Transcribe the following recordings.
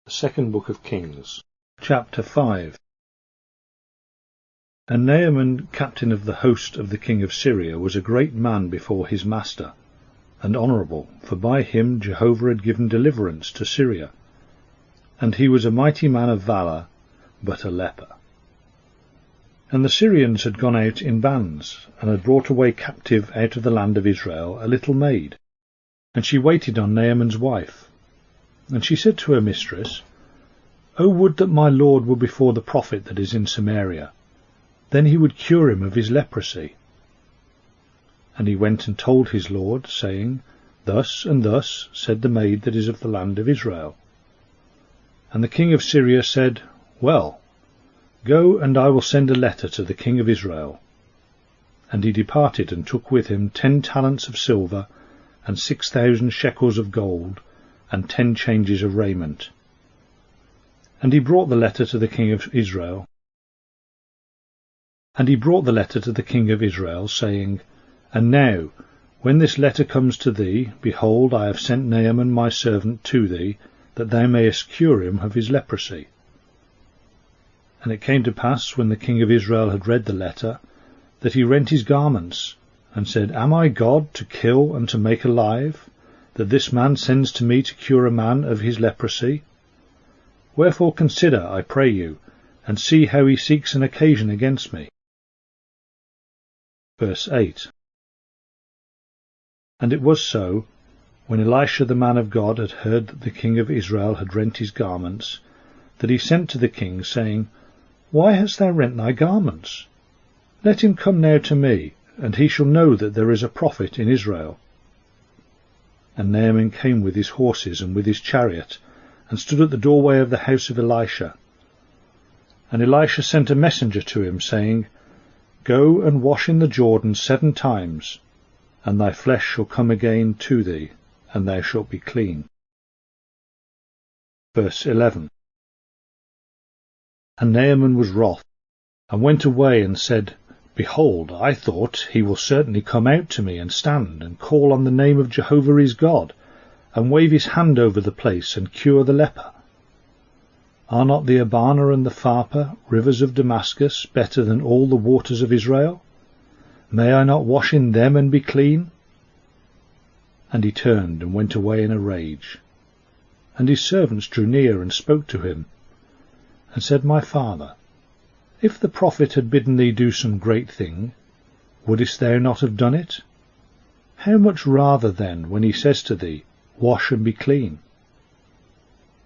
The Second Book of Kings. Chapter 5. And Naaman, captain of the host of the king of Syria, was a great man before his master, and honourable, for by him Jehovah had given deliverance to Syria. And he was a mighty man of valour, but a leper. And the Syrians had gone out in bands, and had brought away captive out of the land of Israel a little maid. And she waited on Naaman's wife. And she said to her mistress, O would that my lord were before the prophet that is in Samaria, then he would cure him of his leprosy. And he went and told his lord, saying, Thus and thus said the maid that is of the land of Israel. And the king of Syria said, Well, go, and I will send a letter to the king of Israel. And he departed, and took with him 10 talents of silver, and 6,000 shekels of gold, and 10 changes of raiment. And he brought the letter to the king of Israel. Saying, And now, when this letter comes to thee, behold, I have sent Naaman my servant to thee, that thou mayest cure him of his leprosy. And it came to pass, when the king of Israel had read the letter, that he rent his garments, and said, Am I God to kill and to make alive, that this man sends to me to cure a man of his leprosy? Wherefore consider, I pray you, and see how he seeks an occasion against me. Verse 8. And it was so, when Elisha the man of God had heard that the king of Israel had rent his garments, that he sent to the king, saying, Why hast thou rent thy garments? Let him come now to me, and he shall know that there is a prophet in Israel. And Naaman came with his horses and with his chariot, and stood at the doorway of the house of Elisha. And Elisha sent a messenger to him, saying, Go and wash in the Jordan 7 times, and thy flesh shall come again to thee, and thou shalt be clean. Verse 11. And Naaman was wroth, and went away and said, Behold, I thought, he will certainly come out to me, and stand, and call on the name of Jehovah his God, and wave his hand over the place, and cure the leper. Are not the Abana and the Pharpar, rivers of Damascus, better than all the waters of Israel? May I not wash in them and be clean? And he turned and went away in a rage. And his servants drew near and spoke to him, and said, My father, if the prophet had bidden thee do some great thing, wouldest thou not have done it? How much rather then, when he says to thee, Wash and be clean?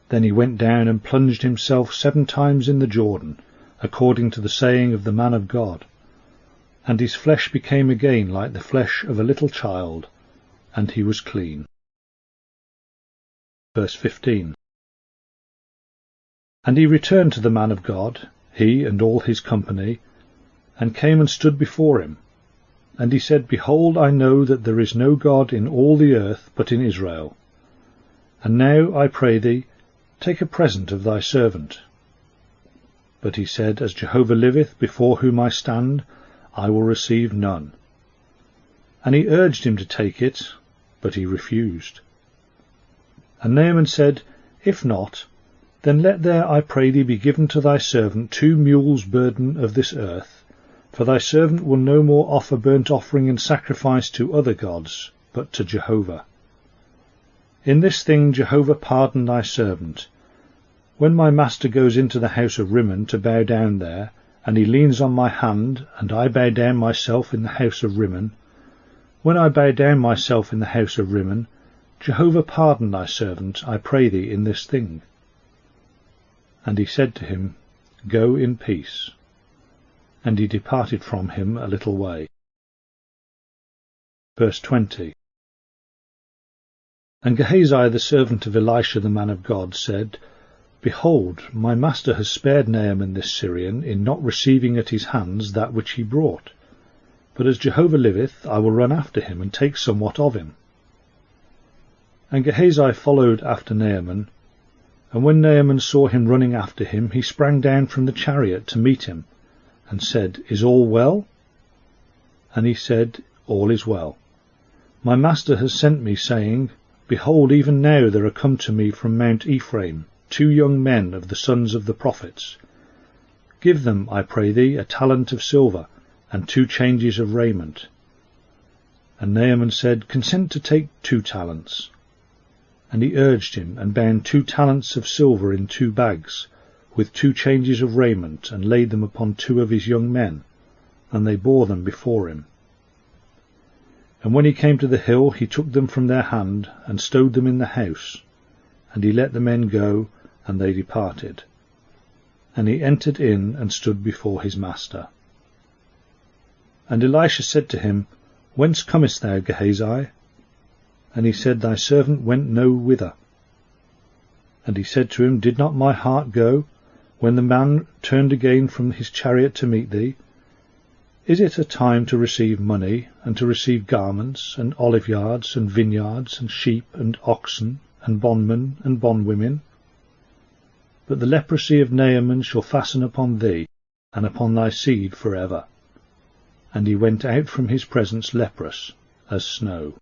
Then he went down and plunged himself 7 times in the Jordan, according to the saying of the man of God. And his flesh became again like the flesh of a little child, and he was clean. Verse 15. And he returned to the man of God, he and all his company, and came and stood before him. And he said, Behold, I know that there is no God in all the earth but in Israel. And now, I pray thee, take a present of thy servant. But he said, As Jehovah liveth, before whom I stand, I will receive none. And he urged him to take it, but he refused. And Naaman said, If not, then let there, I pray thee, be given to thy servant 2 mules' burden of this earth, for thy servant will no more offer burnt offering and sacrifice to other gods, but to Jehovah. In this thing Jehovah pardon thy servant. When my master goes into the house of Rimmon to bow down there, and he leans on my hand, and I bow down myself in the house of Rimmon, when I bow down myself in the house of Rimmon, Jehovah pardon thy servant, I pray thee, in this thing. And he said to him, Go in peace. And he departed from him a little way. Verse 20. And Gehazi, the servant of Elisha the man of God, said, Behold, my master has spared Naaman this Syrian, in not receiving at his hands that which he brought. But as Jehovah liveth, I will run after him, and take somewhat of him. And Gehazi followed after Naaman, and when Naaman saw him running after him, he sprang down from the chariot to meet him, and said, Is all well? And he said, All is well. My master has sent me, saying, Behold, even now there are come to me from Mount Ephraim 2 young men of the sons of the prophets. Give them, I pray thee, a talent of silver, and 2 changes of raiment. And Naaman said, Consent to take 2 talents. And he urged him, and bound 2 talents of silver in 2 bags, with 2 changes of raiment, and laid them upon 2 of his young men, and they bore them before him. And when he came to the hill, he took them from their hand, and stowed them in the house. And he let the men go, and they departed. And he entered in, and stood before his master. And Elisha said to him, Whence comest thou, Gehazi? And he said, Thy servant went no whither. And he said to him, Did not my heart go, when the man turned again from his chariot to meet thee? Is it a time to receive money, and to receive garments, and oliveyards, and vineyards, and sheep, and oxen, and bondmen, and bondwomen? But the leprosy of Naaman shall fasten upon thee, and upon thy seed for ever. And he went out from his presence leprous as snow.